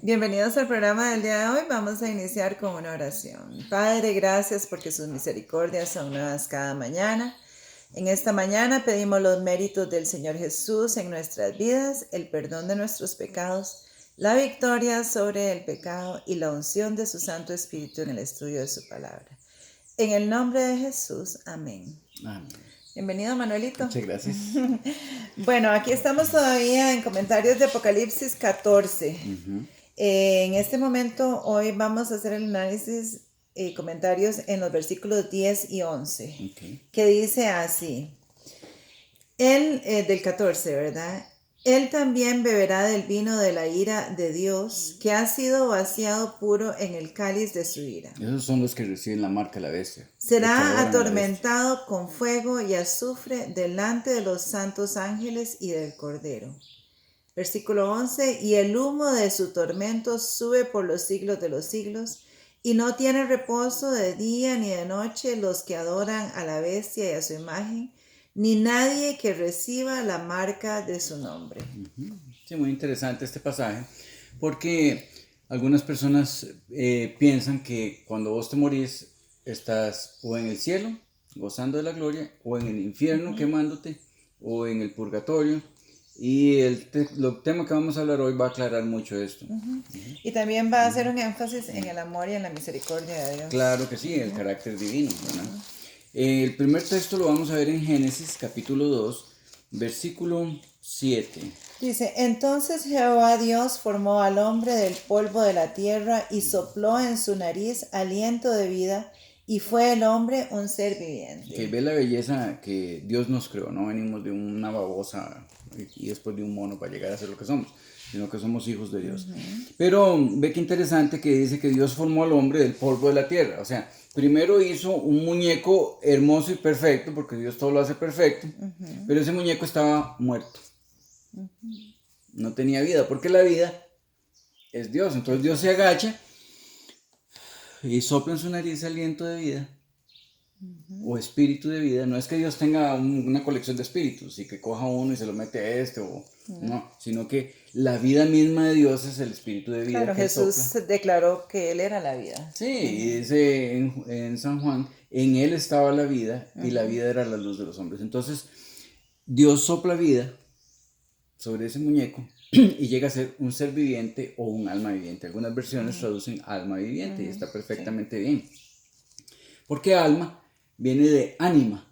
Bienvenidos al programa del día de hoy. Vamos a iniciar con una oración. Padre, gracias porque sus misericordias son nuevas cada mañana. En esta mañana pedimos los méritos del Señor Jesús en nuestras vidas, el perdón de nuestros pecados, la victoria sobre el pecado y la unción de su Santo Espíritu en el estudio de su palabra. En el nombre de Jesús, amén. Amén. Bienvenido, Manuelito. Muchas gracias. Bueno, aquí estamos todavía en comentarios de Apocalipsis 14. En este momento, hoy vamos a hacer el análisis y comentarios en los versículos 10 y 11, que dice así, él, del 14, ¿verdad? Él también beberá del vino de la ira de Dios, que ha sido vaciado puro en el cáliz de su ira. Esos son los que reciben la marca de la bestia. Será atormentado con fuego y azufre delante de los santos ángeles y del Cordero. Versículo 11, y el humo de su tormento sube por los siglos de los siglos, y no tiene reposo de día ni de noche los que adoran a la bestia y a su imagen, ni nadie que reciba la marca de su nombre. Sí, muy interesante este pasaje, porque algunas personas piensan que cuando vos te morís, estás o en el cielo, gozando de la gloria, o en el infierno, quemándote, o en el purgatorio. Y el tema que vamos a hablar hoy va a aclarar mucho esto. Y también va a hacer un énfasis en el amor y en la misericordia de Dios. Claro que sí, el carácter divino, ¿verdad? El primer texto lo vamos a ver en Génesis capítulo 2, versículo 7. Dice, entonces Jehová Dios formó al hombre del polvo de la tierra y sopló en su nariz aliento de vida, y fue el hombre un ser viviente. Que ve la belleza que Dios nos creó, no venimos de una babosa y después de un mono para llegar a ser lo que somos, sino que somos hijos de Dios. Pero ve qué interesante que dice que Dios formó al hombre del polvo de la tierra. O sea, primero hizo un muñeco hermoso y perfecto, porque Dios todo lo hace perfecto, pero ese muñeco estaba muerto. No tenía vida, porque la vida es Dios. Entonces Dios se agacha y sopla en su nariz aliento de vida o espíritu de vida. No es que Dios tenga una colección de espíritus y que coja uno y se lo mete a este, no, sino que la vida misma de Dios es el espíritu de vida. Claro, que Jesús sopla. declaró que Él era la vida. Sí, y dice en San Juan, en Él estaba la vida y la vida era la luz de los hombres. Entonces, Dios sopla vida sobre ese muñeco y llega a ser un ser viviente o un alma viviente. Algunas versiones traducen alma viviente y está perfectamente bien. Porque alma viene de ánima.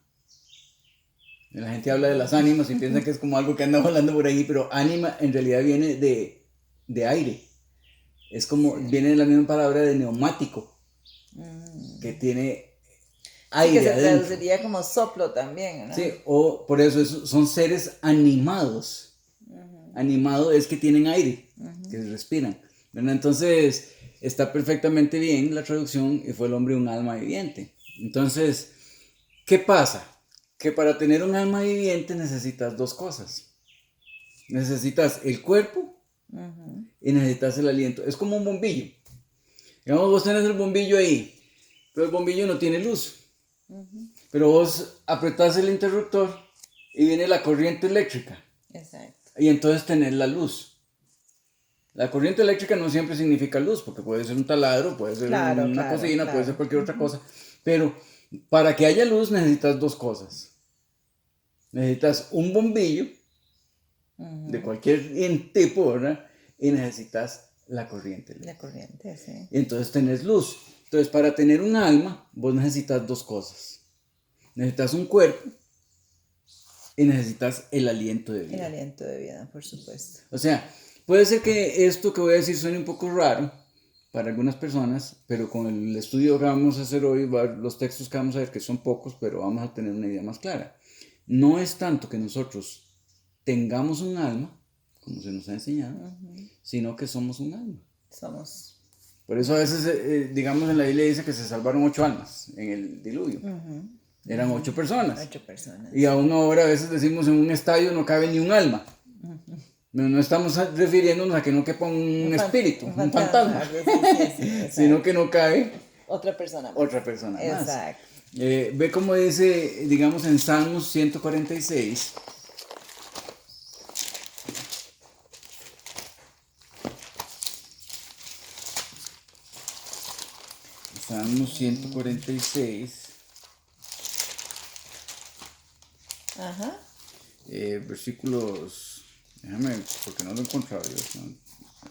La gente habla de las ánimas y piensa que es como algo que anda volando por ahí, pero ánima en realidad viene de aire. Es como, viene de la misma palabra de neumático, que tiene aire. Sí, que se adentro. traduciría como soplo también, ¿no? Sí, o por eso son seres animados. Animado es que tienen aire, que respiran. ¿Verdad? Entonces, está perfectamente bien la traducción y fue el hombre un alma viviente. Entonces, ¿qué pasa? Que para tener un alma viviente necesitas dos cosas. Necesitas el cuerpo y necesitas el aliento. Es como un bombillo. Digamos, vos tenés el bombillo ahí, pero el bombillo no tiene luz. Pero vos apretás el interruptor y viene la corriente eléctrica. Exacto. Y entonces tenés la luz. La corriente eléctrica no siempre significa luz, porque puede ser un taladro, puede ser una cocina, puede ser cualquier otra cosa. Pero para que haya luz necesitas dos cosas. Necesitas un bombillo de cualquier tipo, ¿verdad? Y necesitas la corriente eléctrica. La corriente, sí. Y entonces tenés luz. Entonces, para tener un alma, vos necesitas dos cosas. Necesitas un cuerpo y necesitas el aliento de vida. El aliento de vida, por supuesto. O sea, puede ser que esto que voy a decir suene un poco raro para algunas personas, pero con el estudio que vamos a hacer hoy, los textos que vamos a ver, que son pocos, pero vamos a tener una idea más clara. No es tanto que nosotros tengamos un alma, como se nos ha enseñado, sino que somos un alma. Somos. Por eso a veces, digamos, en la Biblia dice que se salvaron 8 almas en el diluvio. Eran 8 personas. 8 personas. Y aún ahora a veces decimos en un estadio no cabe ni un alma. No estamos refiriéndonos a que no quepa un espíritu, un fantasma, sí, sino que no cabe otra persona más. Otra persona más. Exacto. Ve como dice, digamos, en Salmos 146. Salmo 146. Ajá. Versículos, déjame, porque no lo he encontrado yo, ¿no?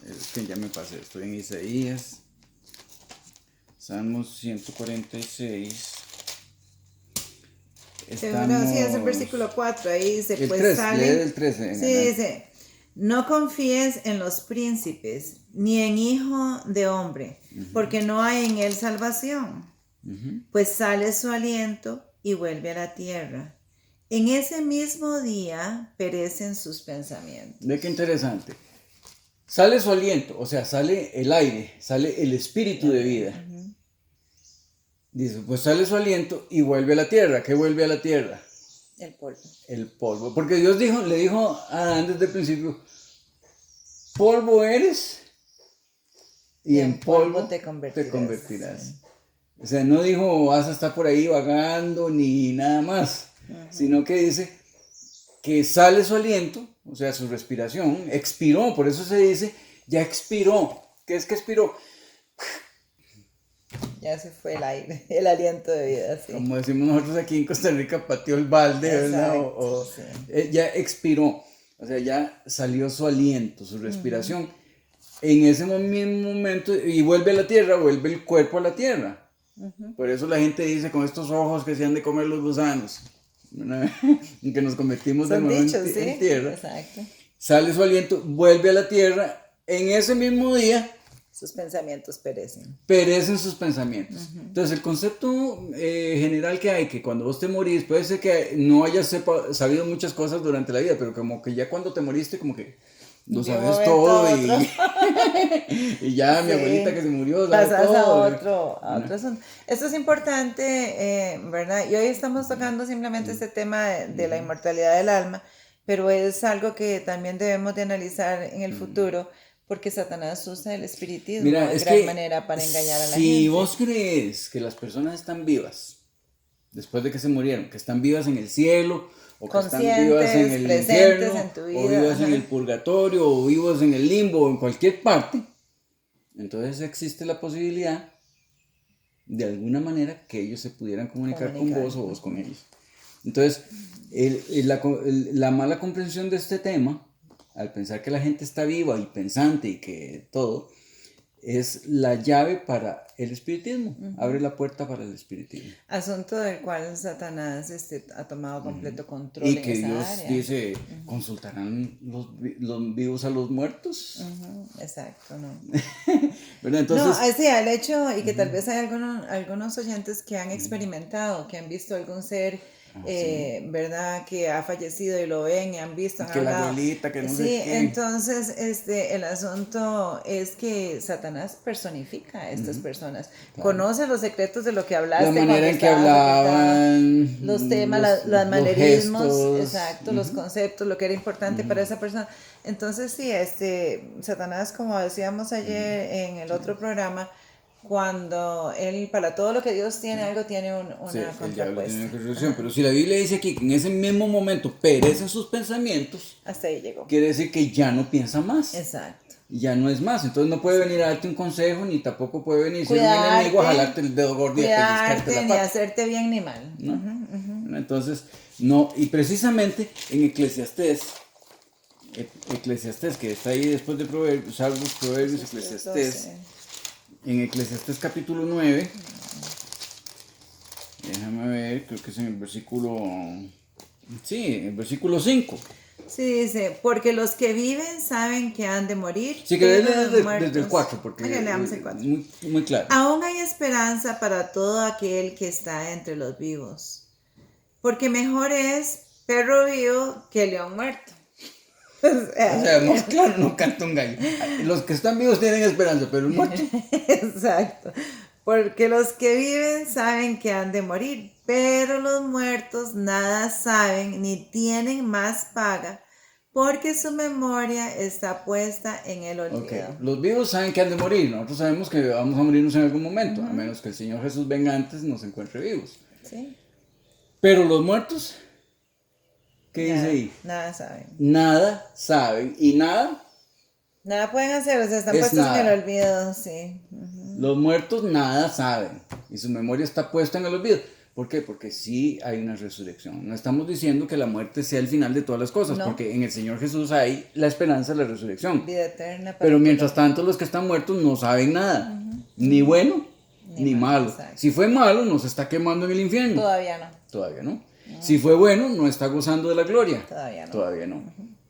Es que ya me pasé, estoy en Isaías, Salmos 146, Seguro, sí, es el versículo 4, ahí dice, el pues 3, sale, lee el 13 en sí, adelante. dice, no confíes en los príncipes, ni en hijo de hombre, porque no hay en él salvación, pues sale su aliento y vuelve a la tierra. En ese mismo día perecen sus pensamientos. Ve qué interesante. Sale su aliento, o sea, sale el aire, sale el espíritu de vida. Dice, pues sale su aliento y vuelve a la tierra. ¿Qué vuelve a la tierra? El polvo. El polvo. Porque Dios le dijo a Adán desde el principio, polvo eres y en polvo te convertirás. Sí. O sea, no dijo vas a estar por ahí vagando ni nada más, sino que dice que sale su aliento, o sea, su respiración, expiró, por eso se dice, ya expiró. ¿Qué es que expiró? Ya se fue el aire, el aliento de vida, sí. Como decimos nosotros aquí en Costa Rica, pateó el balde, ¿verdad? Sí. Ya expiró, o sea, ya salió su aliento, su respiración. En ese mismo momento, y vuelve a la tierra, vuelve el cuerpo a la tierra. Por eso la gente dice, con estos ojos que se han de comer los gusanos, en que nos convertimos de nuevo en tierra. Exacto. Sale su aliento, vuelve a la tierra, en ese mismo día sus pensamientos perecen. Perecen sus pensamientos. Entonces, el concepto general que hay, que cuando vos te morís, puede ser que no hayas sabido muchas cosas durante la vida, pero como que ya cuando te moriste, como que lo sabes todo y ya mi abuelita que se murió, pasas todo. a otro asunto. Esto es importante, ¿verdad? Y hoy estamos tocando simplemente este tema de la inmortalidad del alma, pero es algo que también debemos de analizar en el futuro, porque Satanás usa el espiritismo de gran manera para engañar a la gente. Si vos crees que las personas están vivas, después de que se murieron, que están vivas en el cielo, o que están vivas en el infierno, en tu vida, o vivas en el purgatorio, o vivas en el limbo, o en cualquier parte, entonces existe la posibilidad, de alguna manera, que ellos se pudieran comunicar con vos o vos con ellos. Entonces, la mala comprensión de este tema, al pensar que la gente está viva y pensante y que todo, es la llave para el espiritismo, abre la puerta para el espiritismo. Asunto del cual Satanás ha tomado completo control y que en esa Dios área. Dice, ¿consultarán los vivos a los muertos? Exacto, ¿no? ¿Verdad? Entonces, sí, el hecho, y que tal vez hay algunos oyentes que han experimentado, que han visto algún ser, ¿verdad? Que ha fallecido y lo ven y han visto, han que hablado. La abuelita, que no sé Sí, qué. entonces el asunto es que Satanás personifica a estas personas. Claro. Conoce los secretos de lo que hablaste. La manera en que hablaban. Los temas, los manerismos, gestos, exacto, los conceptos, lo que era importante para esa persona. Entonces sí, Satanás, como decíamos ayer en el otro programa, cuando él, para todo lo que Dios tiene, algo tiene una contrapuesta. Pero si la Biblia dice aquí que en ese mismo momento perecen sus pensamientos, hasta ahí llegó. Quiere decir que ya no piensa más. Exacto. Y ya no es más. Entonces no puede venir a darte un consejo, ni tampoco puede venir ser un enemigo a jalarte el dedo gordo y a pellizcarte la pata. Ni hacerte bien ni mal. ¿No? Entonces, no. Y precisamente en Eclesiastés, que está ahí después de Proverbios, Salmos, Proverbios, Eclesiastés. En Eclesiastés capítulo 9, déjame ver, creo que es en el versículo, el versículo 5. Sí, dice, porque los que viven saben que han de morir. Sí, que desde el 4, porque leamos el 4. Muy claro. Aún hay esperanza para todo aquel que está entre los vivos, porque mejor es perro vivo que león muerto. O sea, muy claro, no canta un gallo. Los que están vivos tienen esperanza, pero el muerto. Exacto. Porque los que viven saben que han de morir, pero los muertos nada saben ni tienen más paga, porque su memoria está puesta en el olvido. Okay. Los vivos saben que han de morir. Nosotros sabemos que vamos a morirnos en algún momento, a menos que el Señor Jesús venga antes y nos encuentre vivos. Sí. Pero los muertos, ¿qué dice ahí? Nada saben. Nada saben. ¿Y nada? Nada pueden hacer, o sea, están puestos en el olvido, sí. Los muertos nada saben. y su memoria está puesta en el olvido. ¿Por qué? Porque sí hay una resurrección. No estamos diciendo que la muerte sea el final de todas las cosas, No. porque en el Señor Jesús hay la esperanza de la resurrección. Vida eterna. Pero mientras tanto los que están muertos no saben nada, ni bueno ni malo. Exacto. Si fue malo, nos está quemando en el infierno. Todavía no. Todavía no. Si fue bueno, no está gozando de la gloria. Todavía no. Todavía no.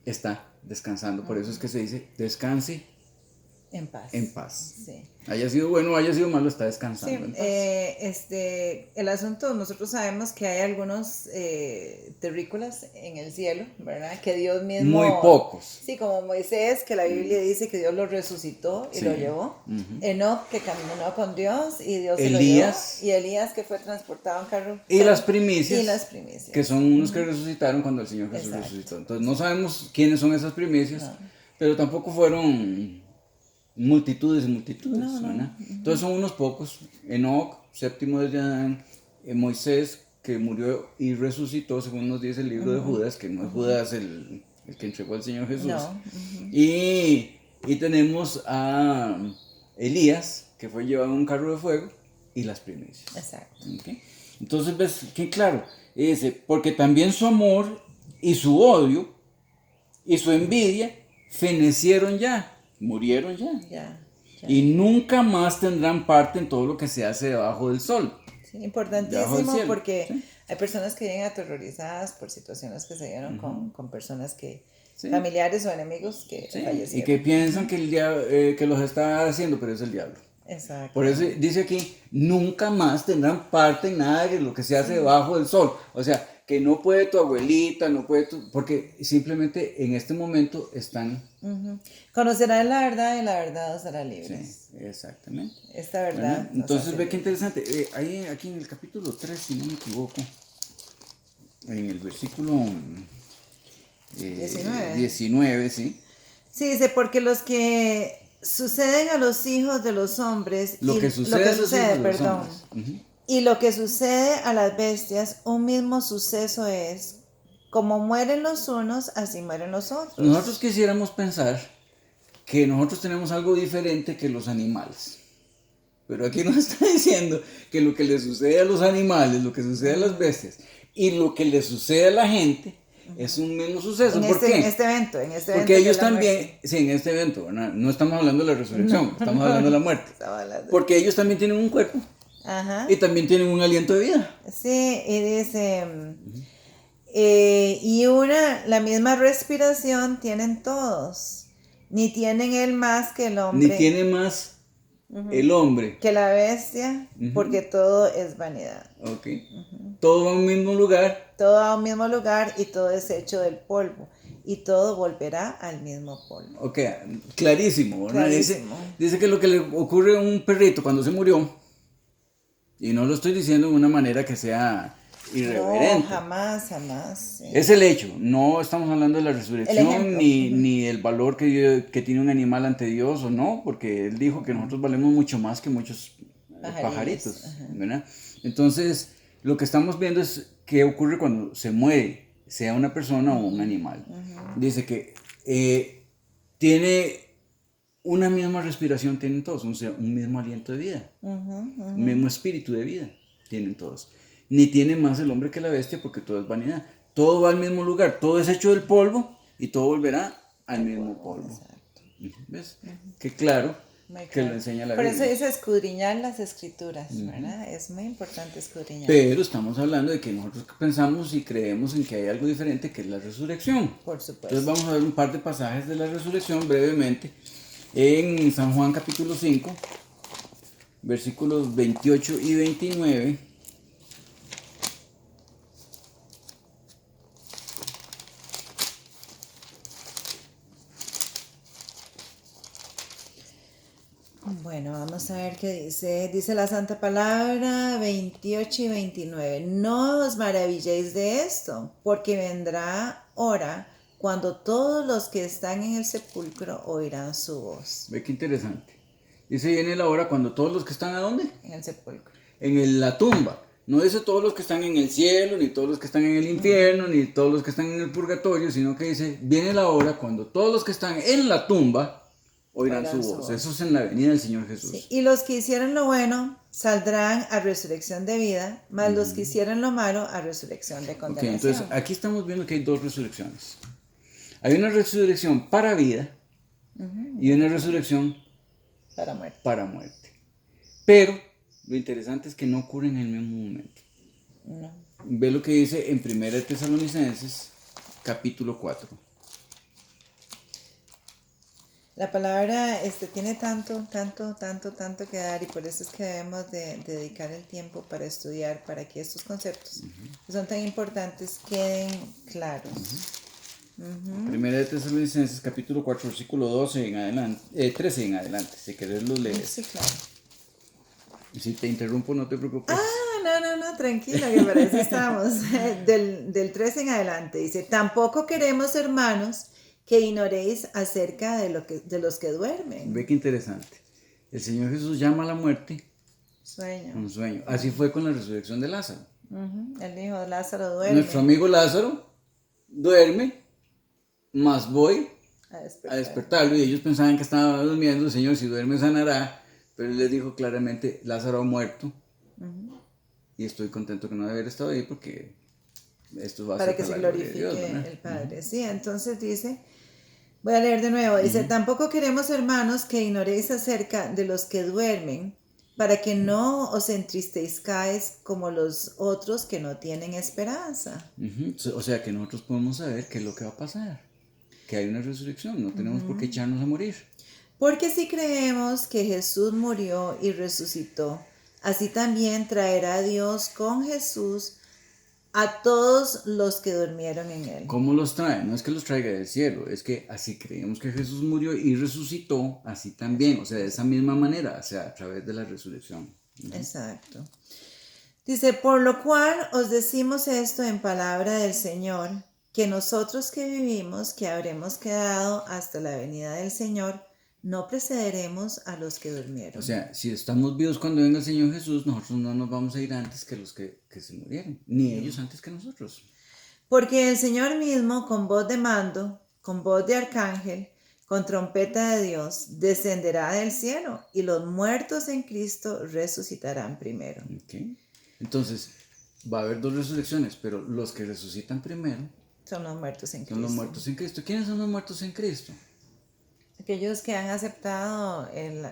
Está descansando. Por eso es que se dice, descanse En paz. en paz. Sí. Haya sido bueno o haya sido malo, está Sí, descansando en paz. el asunto, nosotros sabemos que hay algunos terrícolas en el cielo, ¿verdad? Que Dios mismo... Muy pocos. Sí, como Moisés, que la Biblia dice que Dios lo resucitó y Sí. lo llevó. Enoc, que caminó con Dios y Dios Elías. se lo llevó. Y Elías, que fue transportado en carro. Y las primicias. Y las primicias. Que son unos que resucitaron cuando el Señor Jesús Exacto. resucitó. Entonces no sabemos quiénes son esas primicias, pero tampoco fueron multitudes y multitudes, ¿verdad? Entonces son unos pocos. Enoc, séptimo desde Adán, Moisés, que murió y resucitó, según nos dice el libro de Judas, que no es Judas el que entregó al Señor Jesús. No. Y tenemos a Elías, que fue llevado en un carro de fuego, y las primicias. Exacto. ¿Okay? Entonces ves que claro, porque también su amor y su odio y su envidia fenecieron ya, murieron ya. Ya. Y nunca más tendrán parte en todo lo que se hace debajo del sol. Sí, Debajo del importantísimo cielo, porque sí. hay personas que vienen aterrorizadas por situaciones que se dieron con personas que, Sí. familiares o enemigos que ¿Sí? fallecieron. Y que piensan que el diablo, que los está haciendo, pero es el diablo. Exacto. Por eso dice aquí, nunca más tendrán parte en nada de lo que se hace debajo del sol. O sea, que no puede tu abuelita, no puede tu... Porque simplemente en este momento están... Conocerán la verdad y la verdad os hará libres. Sí, exactamente. Esta verdad. ¿Verdad? nos Entonces hace ve qué libres. interesante. Aquí en el capítulo 3, si no me equivoco, en el versículo 19, ¿sí? Sí, dice, porque los que suceden a los hijos de los hombres Lo que sucede a los hijos de los hombres. Ujú. y lo que sucede a las bestias, un mismo suceso es, como mueren los unos, así mueren los otros. Nosotros quisiéramos pensar que nosotros tenemos algo diferente que los animales. Pero aquí nos está diciendo que lo que le sucede a los animales, lo que sucede a las bestias y lo que le sucede a la gente es un mismo suceso. ¿Por qué? En este evento. Porque ellos también, sí, en este evento, ¿verdad? No estamos hablando de la resurrección, estamos hablando de la muerte. Porque ellos también tienen un cuerpo. Ajá. Y también tienen un aliento de vida. Sí, y dice, la misma respiración tienen todos, ni tienen él más que el hombre. Ni tiene más el hombre. Que la bestia, porque todo es vanidad. Ok. Todo va a un mismo lugar. Todo va a un mismo lugar y todo es hecho del polvo. Y todo volverá al mismo polvo. Ok, clarísimo. ¿Verdad? Clarísimo. Dice que lo que le ocurre a un perrito cuando se murió, y no lo estoy diciendo de una manera que sea irreverente. No, jamás. Sí. Es el hecho, no estamos hablando de la El resurrección ejemplo. ni el valor que tiene un animal ante Dios o no, porque Él dijo que nosotros valemos mucho más que muchos pajaritos, ¿verdad? Entonces, lo que estamos viendo es qué ocurre cuando se muere, sea una persona o un animal. Dice que tiene una misma respiración, tienen todos, un mismo aliento de vida, un mismo espíritu de vida, tienen todos. Ni tiene más el hombre que la bestia, porque todo es vanidad. Todo va al mismo lugar, todo es hecho del polvo y todo volverá al mismo polvo. Exacto. ¿Ves? Que claro Muy que claro. lo enseña la Por Biblia. eso dice escudriñar las escrituras, ¿verdad? Es muy importante escudriñar. Pero estamos hablando de que nosotros pensamos y creemos en que hay algo diferente, que es la resurrección. Por supuesto. Entonces vamos a ver un par de pasajes de la resurrección brevemente. En San Juan capítulo 5, versículos 28 y 29. Bueno, vamos a ver qué dice. Dice la Santa Palabra 28 y 29. No os maravilléis de esto, porque vendrá hora cuando todos los que están en el sepulcro oirán su voz. Ve qué interesante. Dice, viene la hora cuando todos los que están ¿a dónde? En el sepulcro. La tumba. No dice todos los que están en el cielo, ni todos los que están en el infierno, ni todos los que están en el purgatorio, sino que dice, viene la hora cuando todos los que están en la tumba oirán su voz. Eso es en la venida del Señor Jesús. Sí. Y los que hicieron lo bueno saldrán a resurrección de vida, mas los que hicieron lo malo a resurrección de Ok, condenación. entonces aquí estamos viendo que hay dos resurrecciones. Hay una resurrección para vida y una resurrección Para muerte. para muerte. Pero lo interesante es que no ocurre en el mismo momento. No. Ve lo que dice en 1 Tesalonicenses, capítulo 4. La palabra tiene tanto que dar, y por eso es que debemos de dedicar el tiempo para estudiar, para que estos conceptos que son tan importantes queden claros. 1 Tesalonicenses, capítulo 4, versículo 12 en adelante, 13 en adelante. Si querés lo lees. Sí, claro. Y si te interrumpo, no te preocupes. No, tranquilo, que para eso estamos. Del 13 en adelante dice: tampoco queremos, hermanos, que ignoréis acerca de los que duermen. Ve qué interesante. El Señor Jesús llama a la muerte Sueño. un sueño. Así fue con la resurrección de Lázaro. El hijo de Lázaro duerme. Nuestro amigo Lázaro duerme, mas voy a a despertarlo. Y ellos pensaban que estaba durmiendo. El Señor, si duerme, sanará. Pero él les dijo claramente: Lázaro ha muerto. Y estoy contento que no haber estado ahí, porque esto va a para ser que se para la gloria de glorifique Dios, ¿verdad? el Padre. Sí, entonces dice, voy a leer de nuevo, dice: tampoco queremos, hermanos, que ignoréis acerca de los que duermen, para que no os entristezcáis como los otros que no tienen esperanza. O sea que nosotros podemos saber qué es lo que va a pasar, que hay una resurrección, no tenemos por qué echarnos a morir. Porque si creemos que Jesús murió y resucitó, así también traerá Dios con Jesús a todos los que durmieron en él. ¿Cómo los trae? No es que los traiga del cielo, es que así creemos que Jesús murió y resucitó, así también, o sea, de esa misma manera, o sea, a través de la resurrección. Exacto. Dice: por lo cual os decimos esto en palabra del Señor, que nosotros que vivimos, que habremos quedado hasta la venida del Señor, no precederemos a los que durmieron. O sea, si estamos vivos cuando venga el Señor Jesús, nosotros no nos vamos a ir antes que los que se murieron, ni ellos antes que nosotros. Porque el Señor mismo, con voz de mando, con voz de arcángel, con trompeta de Dios, descenderá del cielo, y los muertos en Cristo resucitarán primero. Okay. Entonces, va a haber dos resurrecciones, pero los que resucitan primero Son los muertos en Cristo. son los muertos en Cristo. ¿Quiénes son los muertos en Cristo? Aquellos que han aceptado,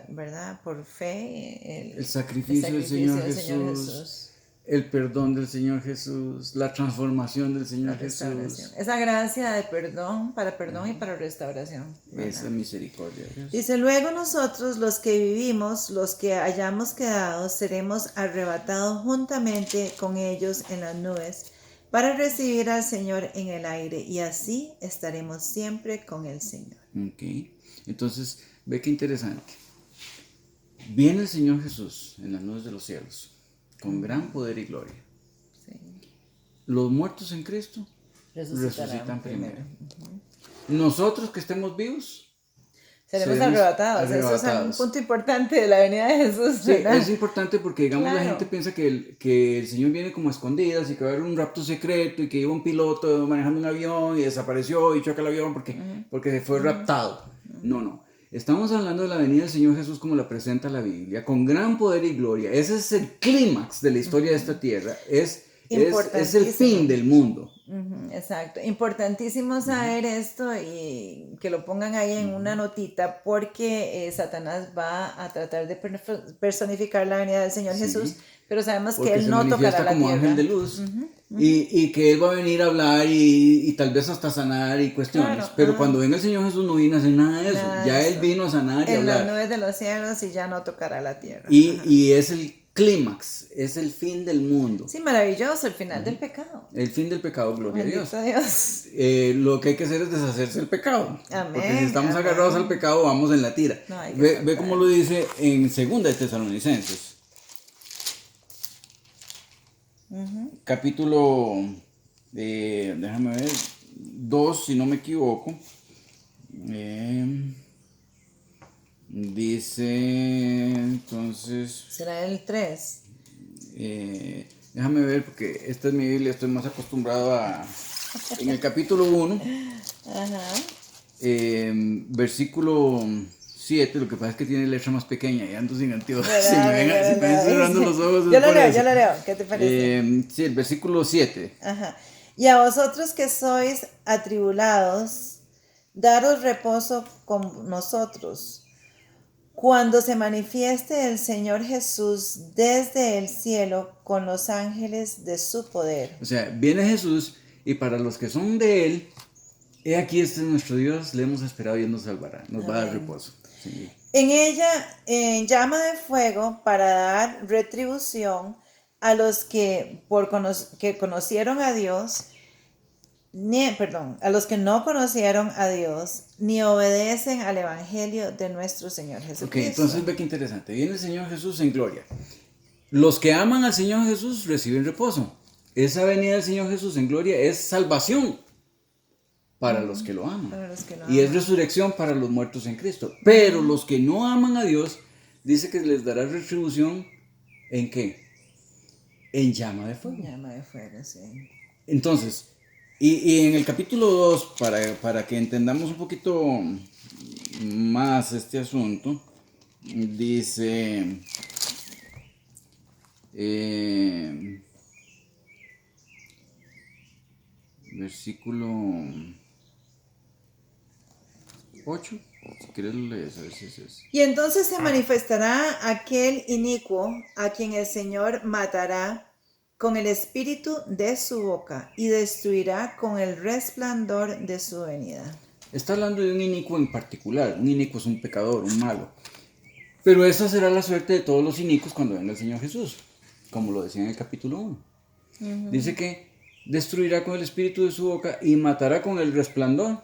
¿verdad? Por fe, el sacrificio del Señor Jesús, el perdón del Señor Jesús, la transformación del Señor Jesús. Esa gracia de perdón, para perdón y para restauración, ¿verdad? Esa misericordia de Dios. Dice: luego nosotros, los que vivimos, los que hayamos quedado, seremos arrebatados juntamente con ellos en las nubes, para recibir al Señor en el aire, y así estaremos siempre con el Señor. Ok. Entonces, ve qué interesante. Viene el Señor Jesús en las nubes de los cielos, con gran poder y gloria. Sí. Los muertos en Cristo resucitan primero. Nosotros que estemos vivos seremos arrebatados. Eso es un punto importante de la venida de Jesús, ¿verdad? Sí, es importante porque, digamos, Claro. la gente piensa que el Señor viene como a escondidas y que va a haber un rapto secreto y que iba un piloto manejando un avión y desapareció y choca el avión porque se fue raptado. No. Estamos hablando de la venida del Señor Jesús como la presenta la Biblia, con gran poder y gloria. Ese es el clímax de la historia de esta tierra. Es el fin del mundo. Exacto. Importantísimo saber esto y que lo pongan ahí en una notita, porque Satanás va a tratar de personificar la venida del Señor Jesús, pero sabemos que él no tocará la como tierra. Ángel de luz. Y que él va a venir a hablar y tal vez hasta sanar y cuestiones. Claro, pero cuando venga el Señor Jesús no vino a hacer nada de eso. Ya él vino a sanar y a hablar. En las nubes de los cielos, y ya no tocará la tierra. Y es el clímax, es el fin del mundo. Sí, maravilloso, el final del pecado. El fin del pecado, gloria a Dios. Dios. Lo que hay que hacer es deshacerse del pecado. Amén, porque si estamos agarrados al pecado, vamos en la tira. No, ve cómo lo dice en 2 de Tesalonicenses. Capítulo, déjame ver, 2, si no me equivoco. Dice, entonces... ¿Será el 3? Déjame ver, porque esta es mi Biblia, estoy más acostumbrado a... En el capítulo 1, versículo 7, lo que pasa es que tiene letra más pequeña y ando sin anteojos. ¿Verdad? Si me ven cerrando los ojos. Yo es lo por leo, eso. yo lo leo. ¿Qué te parece? Sí, el versículo 7. Ajá. Y a vosotros que sois atribulados, daros reposo con nosotros, cuando se manifieste el Señor Jesús desde el cielo con los ángeles de su poder. O sea, viene Jesús y para los que son de Él, he aquí este es nuestro Dios, le hemos esperado y Él nos salvará, nos va a dar reposo. Sí. En ella, en llama de fuego, para dar retribución a los que, que conocieron a Dios, a los que no conocieron a Dios, ni obedecen al Evangelio de nuestro Señor Jesucristo. Ok, entonces ve qué interesante. Viene el Señor Jesús en gloria. Los que aman al Señor Jesús reciben reposo. Esa venida del Señor Jesús en gloria es salvación para los que lo aman. Para los que lo Y es aman. resurrección para los muertos en Cristo. Pero los que no aman a Dios, dice que les dará retribución ¿en qué? En llama de fuego. Llama de fuego, sí. Entonces, y en el capítulo 2, para que entendamos un poquito más este asunto, dice, versículo 8, si quieres lo lees, a ver si es eso. Y entonces se manifestará aquel inicuo a quien el Señor matará con el espíritu de su boca y destruirá con el resplandor de su venida. Está hablando de un inicuo en particular. Un inicuo es un pecador, un malo. Pero esa será la suerte de todos los inicuos cuando venga el Señor Jesús, como lo decía en el capítulo 1. Dice que destruirá con el espíritu de su boca y matará con el resplandor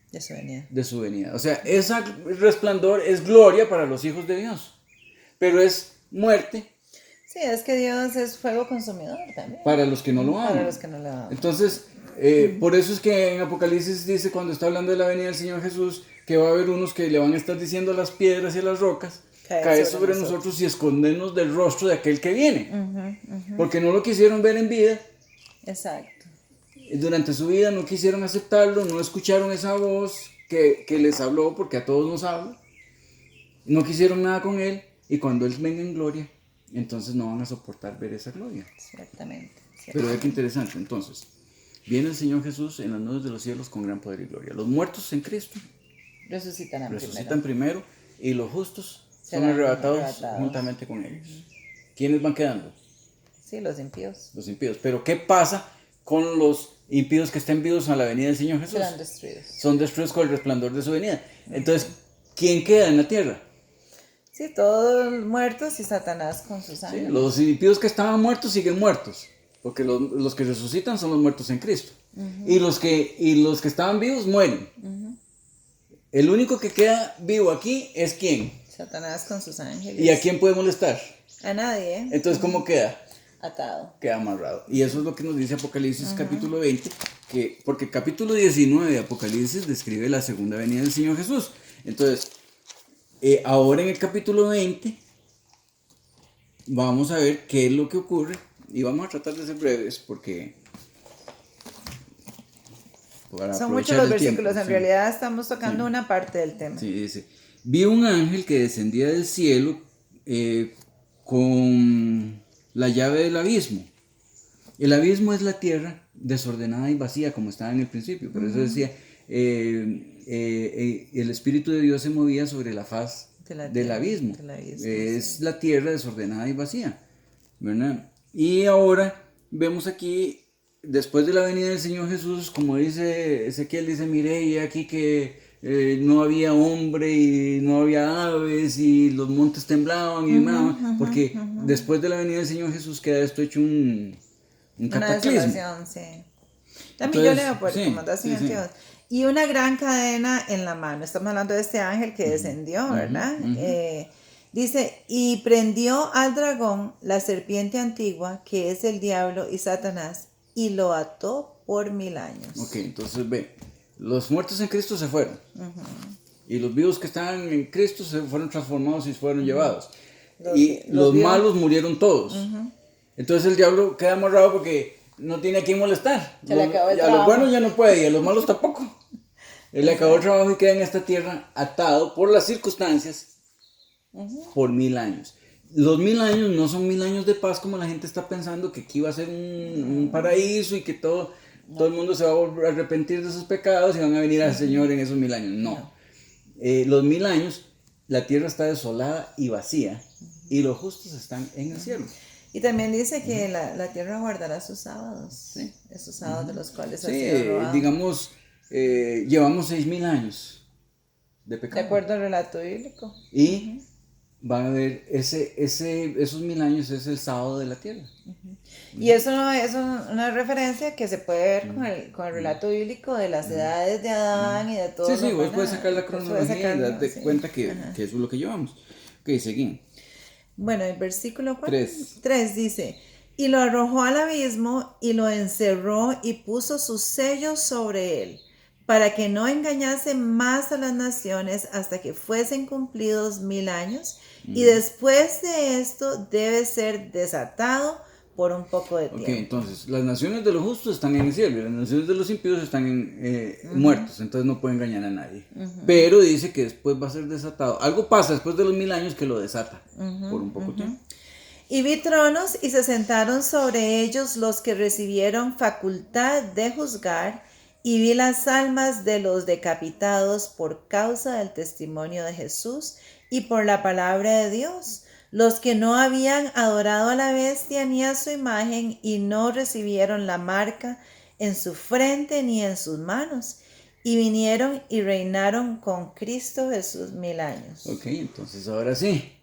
De su venida. de su venida. O sea, ese resplandor es gloria para los hijos de Dios, pero es muerte Sí, es que Dios es fuego consumidor también. para los que no lo aman. Para los que no lo aman. Entonces, por eso es que en Apocalipsis dice, cuando está hablando de la venida del Señor Jesús, que va a haber unos que le van a estar diciendo a las piedras y a las rocas, cae sobre nosotros y escondernos del rostro de aquel que viene. Porque no lo quisieron ver en vida. Exacto. Durante su vida no quisieron aceptarlo, no escucharon esa voz que les habló, porque a todos nos habla. No quisieron nada con él, y cuando él venga en gloria, entonces no van a soportar ver esa gloria. Ciertamente. Pero ve qué interesante. Entonces, viene el Señor Jesús en las nubes de los cielos con gran poder y gloria. Los muertos en Cristo resucitan primero y los justos son arrebatados juntamente con ellos. ¿Quiénes van quedando? Sí, los impíos. Los impíos. Pero ¿qué pasa con los impíos que estén vivos a la venida del Señor Jesús? Serán destruidos. Son destruidos con el resplandor de su venida. Entonces, ¿quién queda en la tierra? Sí, todos muertos y Satanás con sus Sí, ángeles. los impíos que estaban muertos siguen muertos, porque los que resucitan son los muertos en Cristo. Y los que estaban vivos mueren. El único que queda vivo aquí es ¿quién? Satanás con sus ángeles. ¿Y a quién puede molestar? A nadie, ¿eh? Entonces, ¿cómo queda? Atado. Queda amarrado. Y eso es lo que nos dice Apocalipsis capítulo 20, porque el capítulo 19 de Apocalipsis describe la segunda venida del Señor Jesús. Entonces, ahora en el capítulo 20 vamos a ver qué es lo que ocurre y vamos a tratar de ser breves porque son muchos los versículos, en realidad estamos tocando una parte del tema. Sí, dice, vi un ángel que descendía del cielo con la llave del abismo. El abismo es la tierra desordenada y vacía, como estaba en el principio. Por eso decía, el Espíritu de Dios se movía sobre la faz del abismo. Es la tierra desordenada y vacía, ¿verdad? Y ahora vemos aquí, después de la venida del Señor Jesús, como dice Ezequiel, dice, mire, y aquí que no había hombre y no había aves y los montes temblaban y demás, porque después de la venida del Señor Jesús queda esto hecho un cataclismo. Una desolación, sí. También yo leo por recomendación antiguos. Y una gran cadena en la mano. Estamos hablando de este ángel que descendió, ¿verdad? Dice, y prendió al dragón, la serpiente antigua, que es el diablo y Satanás, y lo ató por 1000 años. Ok, entonces ve, los muertos en Cristo se fueron. Y los vivos que estaban en Cristo se fueron transformados y fueron llevados. Y los malos murieron todos. Entonces el diablo queda amarrado porque no tiene a quién molestar. Se le acabó el a los buenos ya no puede y a los malos tampoco. Él acabó el trabajo y queda en esta tierra atado por las circunstancias por 1000 años. Los 1000 años no son 1000 años de paz como la gente está pensando, que aquí va a ser un paraíso y que todo el mundo se va a arrepentir de sus pecados y van a venir al Señor en esos 1000 años. No. Los 1000 años, la tierra está desolada y vacía y los justos están en el cielo. Y también dice que la tierra guardará sus sábados, Sí. Esos sábados de los cuales ha Sí, sido robado. digamos, llevamos 6000 años de pecado. De acuerdo al relato bíblico. Y van a ver, esos 1000 años es el sábado de la tierra. Y eso no es una referencia que se puede ver con el relato bíblico de las edades de Adán y de todo. Sí, vos puedes sacar la cronología y darte cuenta que eso es lo que llevamos. Ok, seguimos. Bueno, el versículo 3 dice, y lo arrojó al abismo y lo encerró y puso sus sellos sobre él, para que no engañase más a las naciones hasta que fuesen cumplidos 1000 años, y después de esto debe ser desatado por un poco de tiempo. Ok, entonces, las naciones de los justos están en el cielo y las naciones de los impíos están muertos, entonces no pueden engañar a nadie. Pero dice que después va a ser desatado. Algo pasa después de los 1000 años que lo desata por un poco tiempo. Y vi tronos y se sentaron sobre ellos los que recibieron facultad de juzgar, y vi las almas de los decapitados por causa del testimonio de Jesús y por la palabra de Dios, los que no habían adorado a la bestia ni a su imagen y no recibieron la marca en su frente ni en sus manos, y vinieron y reinaron con Cristo Jesús 1000 años. Ok, entonces ahora sí.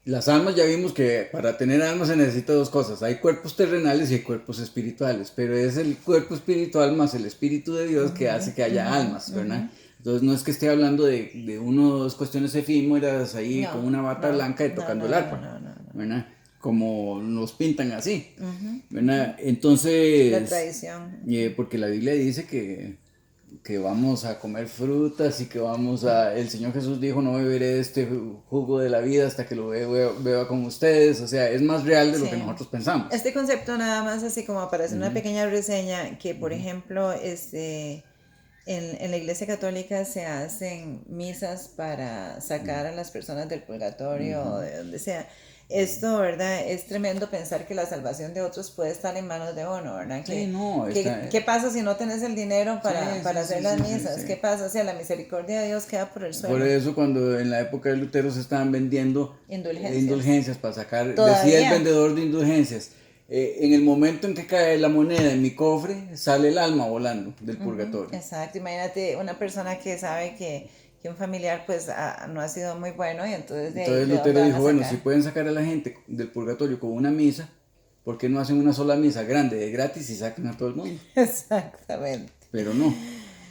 Las almas, ya vimos que para tener almas se necesita dos cosas. Hay cuerpos terrenales y hay cuerpos espirituales, pero es el cuerpo espiritual más el Espíritu de Dios que hace que haya almas, ¿verdad? Entonces no es que esté hablando de unas cuestiones efímeras ahí con una bata blanca y tocando el arpa, ¿verdad? Como nos pintan así, ¿verdad? Entonces, la tradición. Porque la Biblia dice que vamos a comer frutas y que el Señor Jesús dijo, no beberé de este jugo de la vida hasta que lo beba con ustedes, o sea, es más real de lo que nosotros pensamos. Este concepto nada más así como para hacer una pequeña reseña, que por ejemplo, en la Iglesia Católica se hacen misas para sacar a las personas del purgatorio o de donde sea. Esto, ¿verdad? Es tremendo pensar que la salvación de otros puede estar en manos de uno, ¿verdad? ¿Qué pasa si no tenés el dinero para hacer las misas? ¿Qué pasa? O sea, la misericordia de Dios queda por el suelo. Por eso cuando en la época de Lutero se estaban vendiendo indulgencias para sacar, ¿todavía? Decía el vendedor de indulgencias, en el momento en que cae la moneda en mi cofre, sale el alma volando del purgatorio. Exacto, imagínate una persona que sabe que un familiar pues no ha sido muy bueno y entonces Lutero dijo, bueno, si pueden sacar a la gente del purgatorio con una misa, ¿por qué no hacen una sola misa grande de gratis y sacan a todo el mundo? Exactamente. Pero no.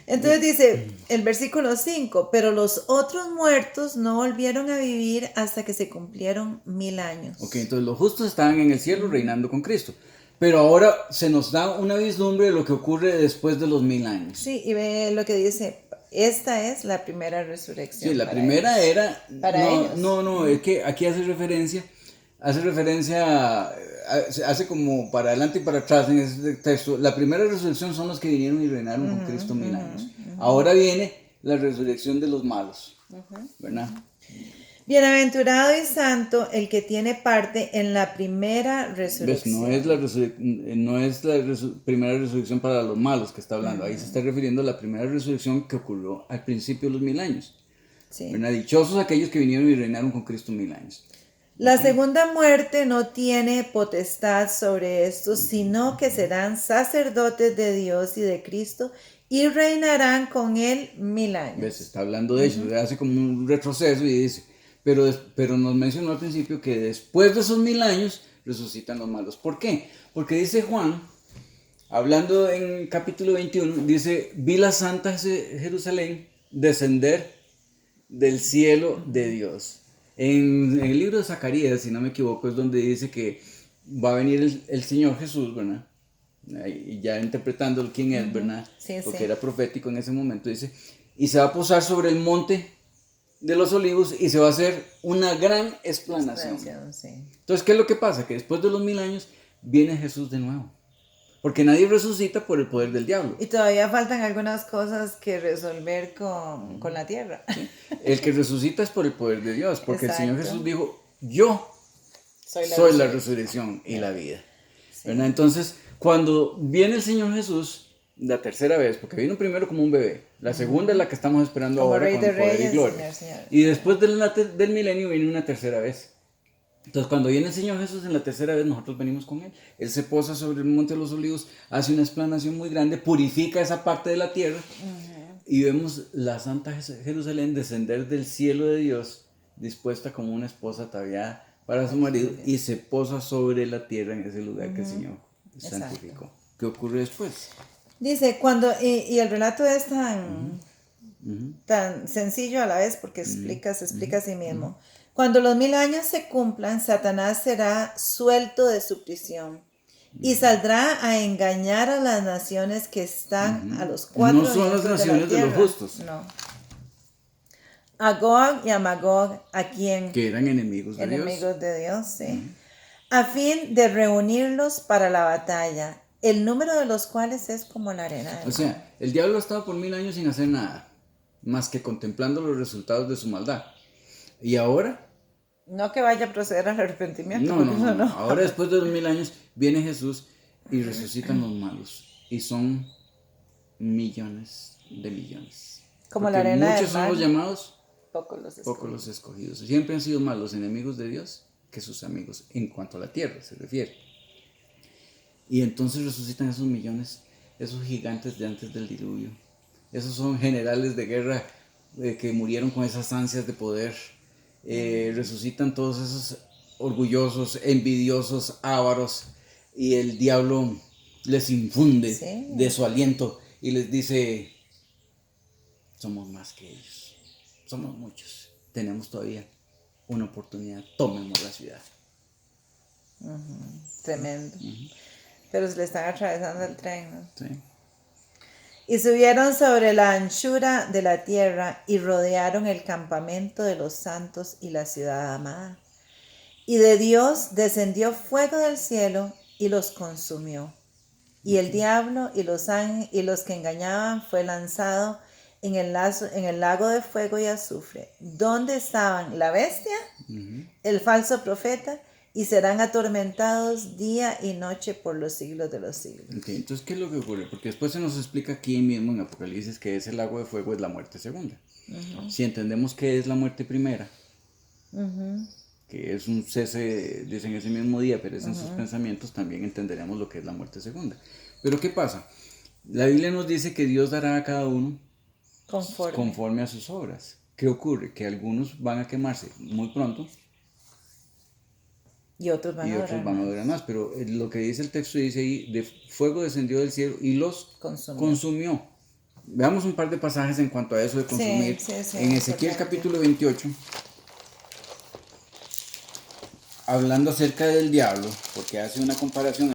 Entonces dice el versículo 5, pero los otros muertos no volvieron a vivir hasta que se cumplieron 1000 años. Ok, entonces los justos estaban en el cielo reinando con Cristo. Pero ahora se nos da una vislumbre de lo que ocurre después de los 1000 años. Sí, y ve lo que dice, esta es la primera resurrección. Sí, la primera ellos. era... Para ellos. No, es que aquí hace referencia, hace como para adelante y para atrás en ese texto. La primera resurrección son los que vinieron y reinaron con Cristo 1000 años. Ahora viene la resurrección de los malos, ¿verdad? Bienaventurado y santo el que tiene parte en la primera resurrección. No es la primera resurrección para los malos que está hablando. Ahí se está refiriendo a la primera resurrección que ocurrió al principio de los 1000 años. Sí. Dichosos aquellos que vinieron y reinaron con Cristo 1000 años. La segunda muerte no tiene potestad sobre estos, sino que serán sacerdotes de Dios y de Cristo y reinarán con él 1000 años. ¿Ves? Está hablando de ellos, hace como un retroceso y dice, pero nos mencionó al principio que después de esos 1000 años resucitan los malos. ¿Por qué? Porque dice Juan, hablando en capítulo 21, dice, vi la santa Jerusalén descender del cielo de Dios. En el libro de Zacarías, si no me equivoco, es donde dice que va a venir el Señor Jesús, ¿verdad? Y ya interpretando quién es, ¿verdad? Sí, porque era profético en ese momento, dice, y se va a posar sobre el monte de los olivos y se va a hacer una gran explanación. Sí. Entonces, ¿qué es lo que pasa? Que después de los 1000 años viene Jesús de nuevo. porque nadie resucita por el poder del diablo. Y todavía faltan algunas cosas que resolver con la tierra. ¿Sí? El que resucita es por el poder de Dios, porque Exacto. el Señor Jesús dijo, yo soy la resurrección y la vida. Sí. ¿Verdad? Entonces, cuando viene el Señor Jesús, la tercera vez, porque vino primero como un bebé, la segunda es la que estamos esperando Como ahora Rey con de poder y Reyes, gloria. Señor. Y después del milenio viene una tercera vez. Entonces, cuando viene el Señor Jesús en la tercera vez, nosotros venimos con Él. Él se posa sobre el Monte de los Olivos, hace una explanación muy grande, purifica esa parte de la tierra, y vemos la Santa Jerusalén descender del cielo de Dios, dispuesta como una esposa ataviada para su marido, y se posa sobre la tierra en ese lugar que el Señor santificó. ¿Qué ocurre después? Dice, y el relato es tan sencillo a la vez porque se explica a sí mismo. Cuando los 1000 años se cumplan, Satanás será suelto de su prisión y saldrá a engañar a las naciones que están a los 4 No son las naciones de los justos. No. A Gog y a Magog, a quien que eran enemigos de Dios. Enemigos de Dios, sí. A fin de reunirlos para la batalla, el número de los cuales es como la arena del mar. O sea, el diablo ha estado por 1000 años sin hacer nada, más que contemplando los resultados de su maldad. Y ahora, No que vaya a proceder al arrepentimiento. no. Ahora después de los 1000 años viene Jesús y resucitan los malos. Y son millones de millones. Como Porque la arena del muchos son mar, los llamados, pocos los escogidos. Siempre han sido más los enemigos de Dios que sus amigos, en cuanto a la tierra se refiere. Y entonces resucitan esos millones, esos gigantes de antes del diluvio. Esos son generales de guerra que murieron con esas ansias de poder. Resucitan todos esos orgullosos, envidiosos, ávaros, y el diablo les infunde de su aliento y les dice, somos más que ellos, somos muchos, tenemos todavía una oportunidad, tomemos la ciudad. Tremendo. Pero se le están atravesando el tren, ¿no? Sí. Y subieron sobre la anchura de la tierra y rodearon el campamento de los santos y la ciudad amada. Y de Dios descendió fuego del cielo y los consumió. Y el diablo y los que engañaban fue lanzado en el lago de fuego y azufre, donde estaban la bestia, el falso profeta, y serán atormentados día y noche por los siglos de los siglos. Okay, entonces, ¿qué es lo que ocurre? Porque después se nos explica aquí mismo en Apocalipsis que ese lago de fuego es la muerte segunda. Si entendemos que es la muerte primera, que es un cese, dicen ese mismo día, pero es en sus pensamientos, también entenderemos lo que es la muerte segunda. Pero ¿qué pasa? La Biblia nos dice que Dios dará a cada uno conforme a sus obras. ¿Qué ocurre? Que algunos van a quemarse muy pronto, y otros van a durar más. Pero lo que dice el texto dice ahí, de fuego descendió del cielo y los consumió. Veamos un par de pasajes en cuanto a eso de consumir. Sí, en Ezequiel capítulo 28, hablando acerca del diablo, porque hace una comparación